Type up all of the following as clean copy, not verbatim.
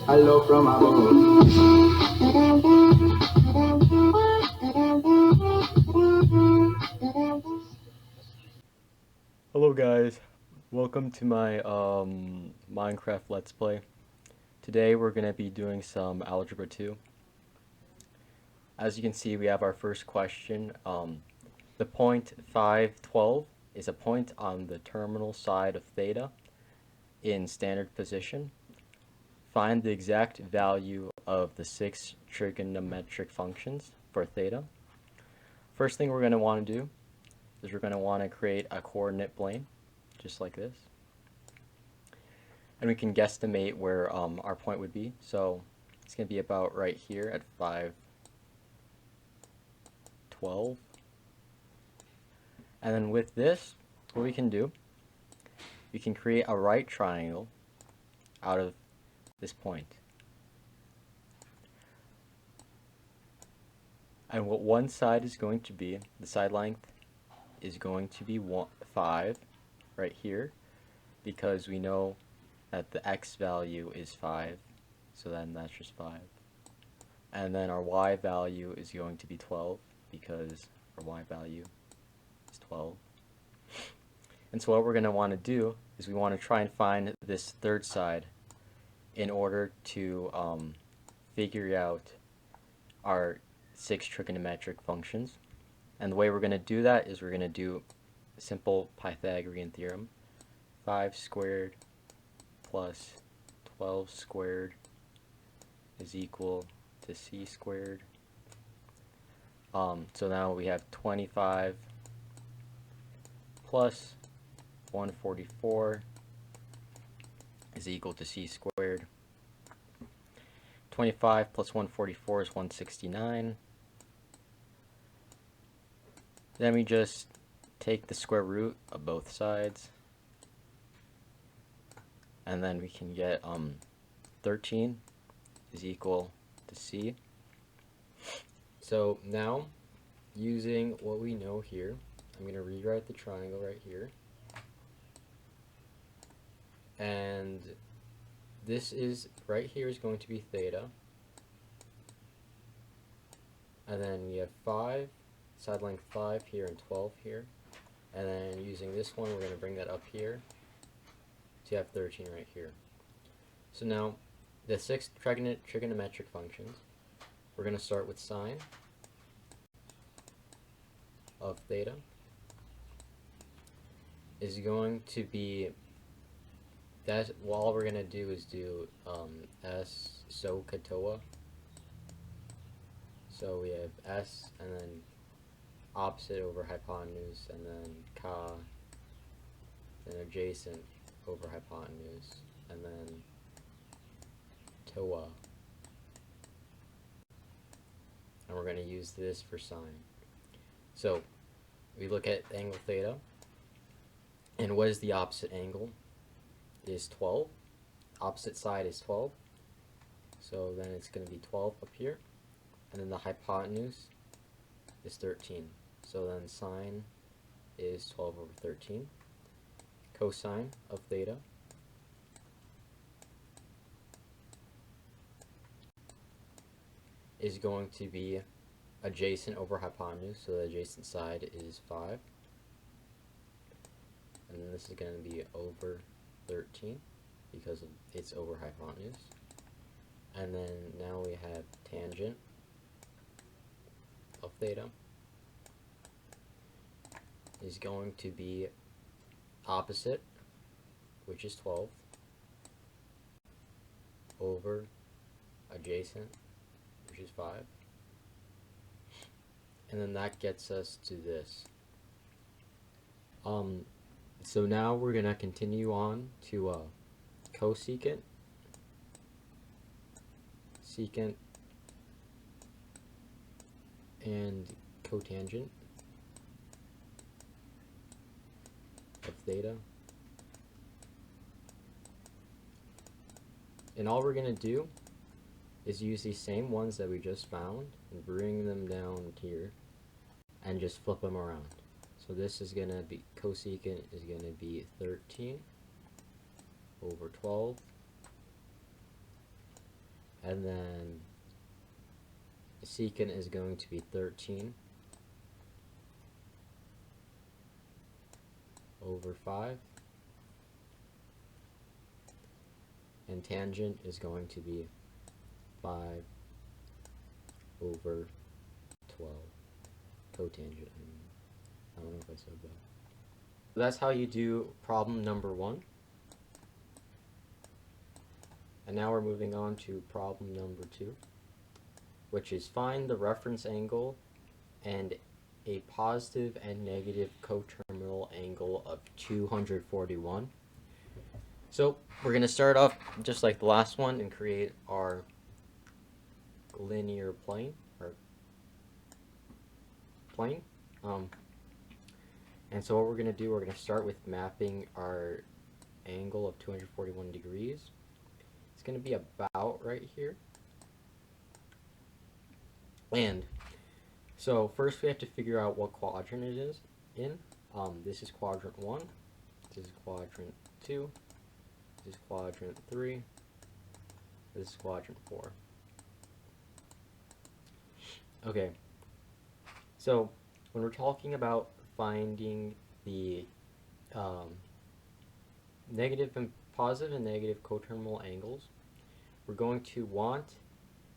Hello from above. Hello guys, welcome to my Minecraft Let's Play. Today we're going to be doing some Algebra 2. As you can see, we have our first question. The point 512 is a point on the terminal side of theta in standard position. Find the exact value of the 6 trigonometric functions for theta. First thing we're going to want to do is we're going to want to create a coordinate plane, just like this. And we can guesstimate where our point would be. So it's going to be about right here at 512. And then with this, what we can do, we can create a right triangle out of this point. And what one side is going to be, the side length is going to be 5 right here, because we know that the x value is 5, so then that's just 5. And then our y value is going to be 12, because our y value is 12. And so what we're going to want to do is we want to try and find this third side in order to figure out our 6 trigonometric functions. And the way we're going to do that is we're going to do a simple Pythagorean theorem. 5 squared plus 12 squared is equal to c squared. So now we have 25 plus 144 is equal to c squared. 25 plus 144 is 169. Then we just take the square root of both sides, and then we can get 13 is equal to c. So now, using what we know here, I'm going to rewrite the triangle right here. And this is, right here is going to be theta. And then we have 5, side length 5 here and 12 here. And then using this one, we're going to bring that up here to have 13 right here. So now, the 6 trigonometric functions, we're going to start with sine of theta is going to be, that all we're going to do is do s SOHCAHTOA. So we have s and then opposite over hypotenuse, and then ka, then adjacent over hypotenuse, and then toa. And we're going to use this for sine. So we look at angle theta, and what is the opposite angle? It is 12. Opposite side is 12. So then it's going to be 12 up here, and then the hypotenuse is 13. So then sine is 12 over 13. Cosine of theta is going to be adjacent over hypotenuse, so the adjacent side is 5. And then this is going to be over 13 because it's over hypotenuse. And then now we have tangent of theta is going to be opposite, which is 12, over adjacent, which is 5. And then that gets us to this. So now we're going to continue on to cosecant, secant, and cotangent of theta. And all we're going to do is use these same ones that we just found and bring them down here and just flip them around. So this is going to be, cosecant is going to be 13 over 12 and then secant is going to be 13 over 5, and tangent is going to be 5 over 12. Cotangent, I mean. I don't know if I said that. That's how you do problem number 1. And now we're moving on to problem number 2, which is find the reference angle and a positive and negative coterminal angle of 241. So we're going to start off just like the last one and create our linear plane, or plane. And so what we're going to do, we're going to start with mapping our angle of 241 degrees. It's going to be about right here. And so first we have to figure out what quadrant it is in. This is quadrant 1, this is quadrant 2, this is quadrant 3, this is quadrant 4. Okay, so when we're talking about finding the positive and negative coterminal angles, we're going to want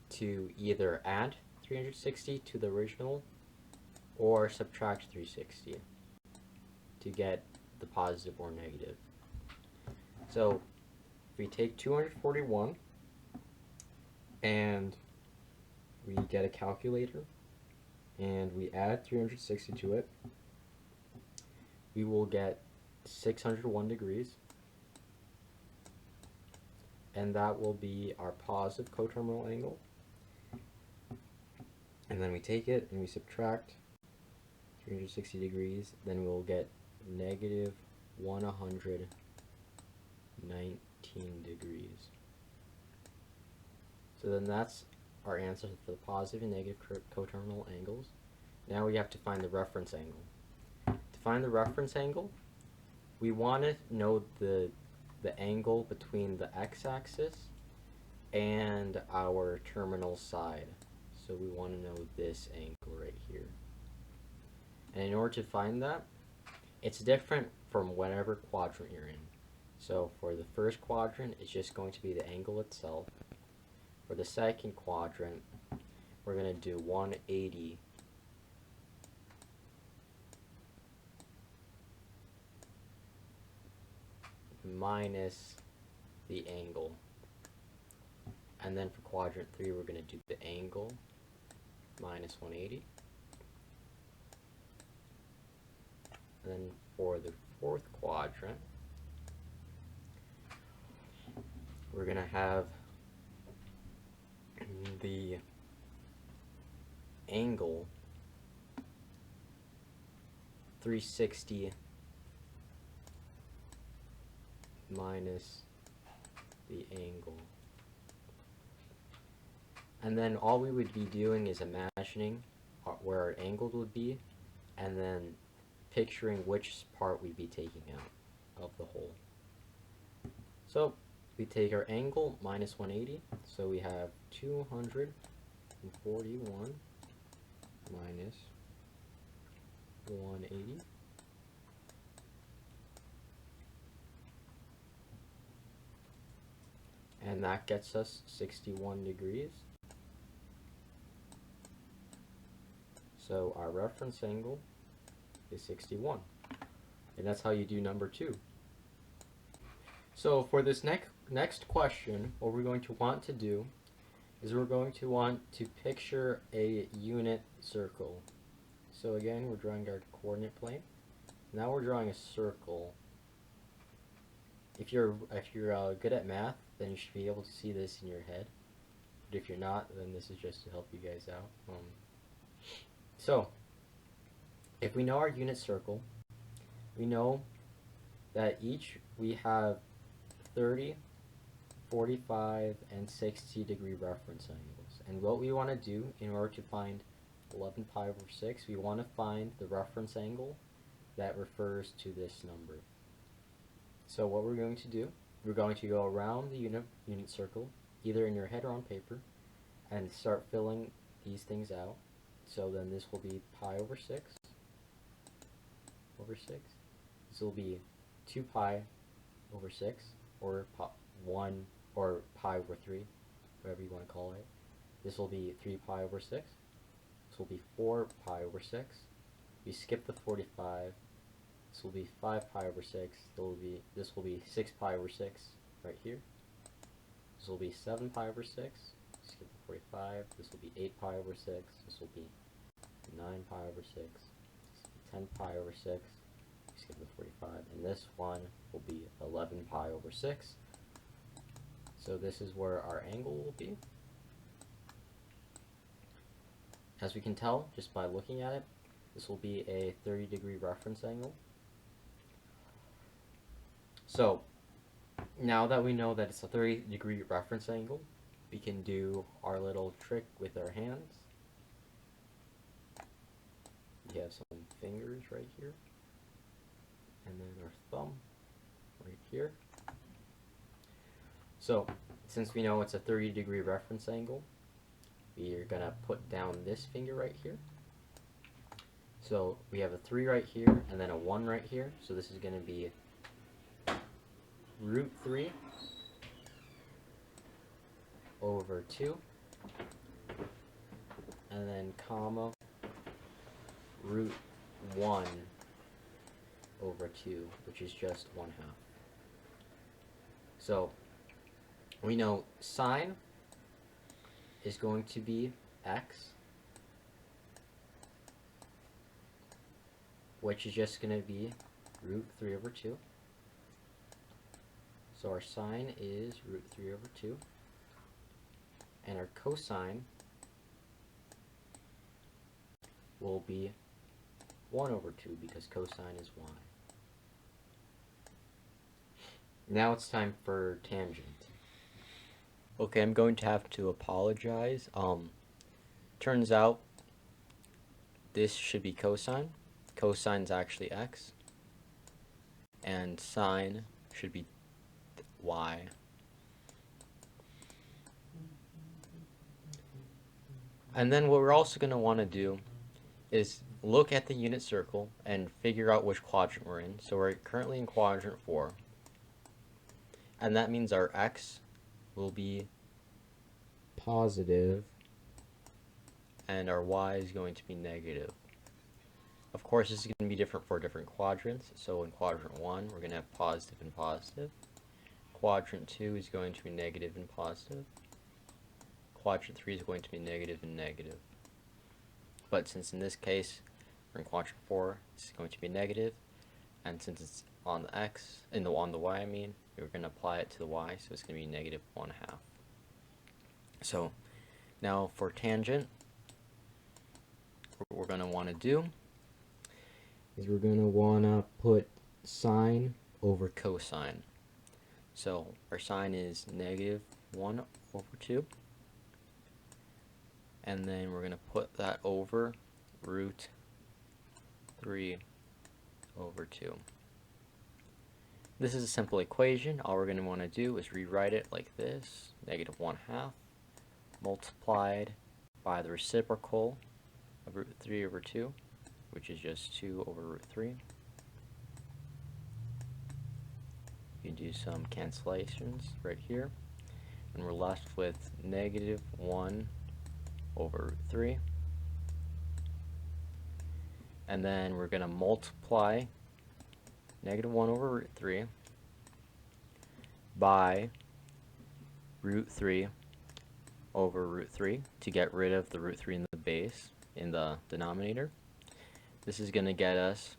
to either add 360 to the original or subtract 360 to get the positive or negative. So if we take 241 and we get a calculator and we add 360 to it, we will get 601 degrees, and that will be our positive coterminal angle. And then we take it and we subtract 360 degrees, then we'll get negative 119 degrees. So then that's our answer for the positive and negative coterminal angles. Now we have to find the reference angle. To find the reference angle, we want to know the angle between the x-axis and our terminal side. So we want to know this angle right here. And in order to find that, it's different from whatever quadrant you're in. So for the first quadrant, it's just going to be the angle itself. For the second quadrant, we're going to do 180 minus the angle. And then for quadrant 3, we're going to do the angle minus 180. And then for the fourth quadrant, we're going to have the angle 360 minus the angle. And then all we would be doing is imagining where our angle would be, and then picturing which part we'd be taking out of the whole. So we take our angle minus 180, so we have 241 minus 180. And that gets us 61 degrees. So our reference angle is 61. And that's how you do number 2. So for this next question, what we're going to want to do is we're going to want to picture a unit circle. So again, we're drawing our coordinate plane. Now we're drawing a circle. If you're good at math, then you should be able to see this in your head. But if you're not, then this is just to help you guys out. So if we know our unit circle, we know that we have 30, 45, and 60 degree reference angles. And what we want to do in order to find 11 pi over 6, we want to find the reference angle that refers to this number. So what we're going to do, we're going to go around the unit circle, either in your head or on paper, and start filling these things out. So then this will be pi over 6 over 6. This will be 2 pi over 6, or 1, or pi over 3, whatever you want to call it. This will be 3 pi over 6. This will be 4 pi over 6. We skip the 45. This will be 5 pi over 6. This will be 6 pi over 6 right here. This will be 7 pi over 6. Skip the 45. This will be 8 pi over 6. This will be 9 pi over 6. This will be 10 pi over 6. Skip the 45. And this one will be 11 pi over 6. So this is where our angle will be. As we can tell just by looking at it, this will be a 30-degree reference angle. So now that we know that it's a 30-degree reference angle, we can do our little trick with our hands. We have some fingers right here, and then our thumb right here. So since we know it's a 30-degree reference angle, we are going to put down this finger right here. So we have a 3 right here, and then a 1 right here. So this is going to be root 3 over 2, and then comma root 1 over 2, which is just 1/2. So we know sine is going to be x, which is just going to be root 3 over 2. So our sine is root 3 over 2. And our cosine will be 1 over 2, because cosine is y. Now it's time for tangent. Okay, I'm going to have to apologize. Turns out this should be cosine. Cosine's actually x. And sine should be y. And then what we're also going to want to do is look at the unit circle and figure out which quadrant we're in. So we're currently in quadrant 4. And that means our x will be positive and our y is going to be negative. Of course, this is going to be different for different quadrants. So in quadrant 1, we're going to have positive and positive. Quadrant 2 is going to be negative and positive. Quadrant 3 is going to be negative and negative. But since in this case we're in quadrant 4, it's going to be negative, and since it's on the x, on the y, I mean, we're going to apply it to the y, so it's going to be negative 1/2. So now for tangent, what we're going to want to do is we're going to want to put sine over cosine. So our sine is negative 1 over 2. And then we're going to put that over root 3 over 2. This is a simple equation. All we're going to want to do is rewrite it like this. Negative 1/2 multiplied by the reciprocal of root 3 over 2, which is just 2 over root 3. You can do some cancellations right here. And we're left with negative 1 over root 3. And then we're going to multiply negative 1 over root 3 by root 3 over root 3 to get rid of the root 3 in the base, in the denominator. This is going to get us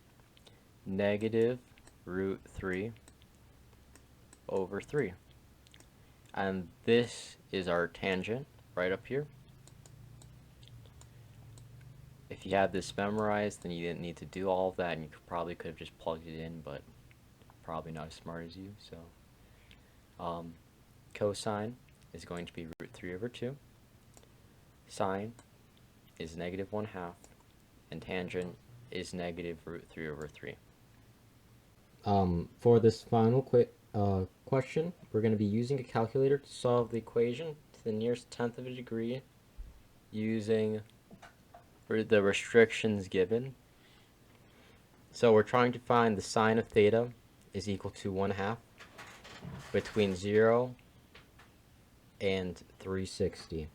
negative root 3 over 3. And this is our tangent right up here. If you had this memorized, then you didn't need to do all of that, and you probably could have just plugged it in, but probably not as smart as you. So cosine is going to be root 3 over 2. Sine is negative 1/2, and tangent is negative root 3 over 3. For this final question, we're going to be using a calculator to solve the equation to the nearest tenth of a degree using the restrictions given. So we're trying to find the sine of theta is equal to 1/2 between 0 and 360.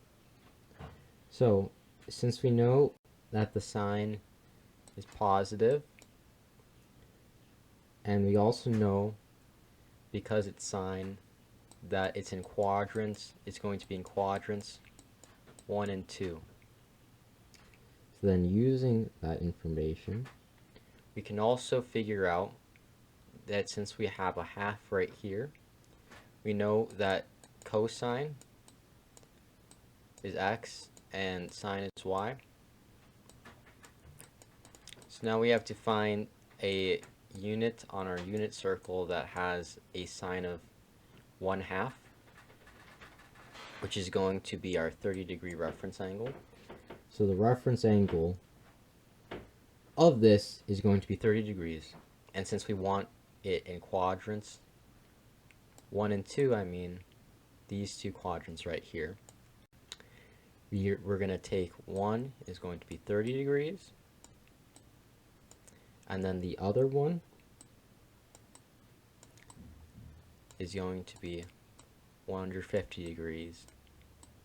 So since we know that the sine is positive, and we also know, because it's sine, that it's in quadrants, it's going to be in quadrants 1 and 2. So then using that information, we can also figure out that since we have a half right here, we know that cosine is x and sine is y. So now we have to find a unit on our unit circle that has a sine of 1/2, which is going to be our 30-degree reference angle. So the reference angle of this is going to be 30 degrees. And since we want it in quadrants 1 and 2, I mean these two quadrants right here, we're going to take one is going to be 30 degrees, and then the other one is going to be 150 degrees,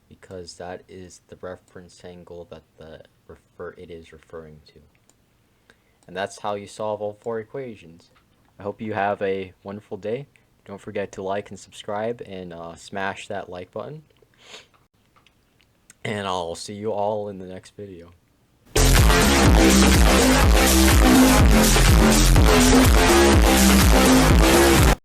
because that is the reference angle that it is referring to. And that's how you solve all 4 equations. I hope you have a wonderful day. Don't forget to like and subscribe, and smash that like button. And I'll see you all in the next video.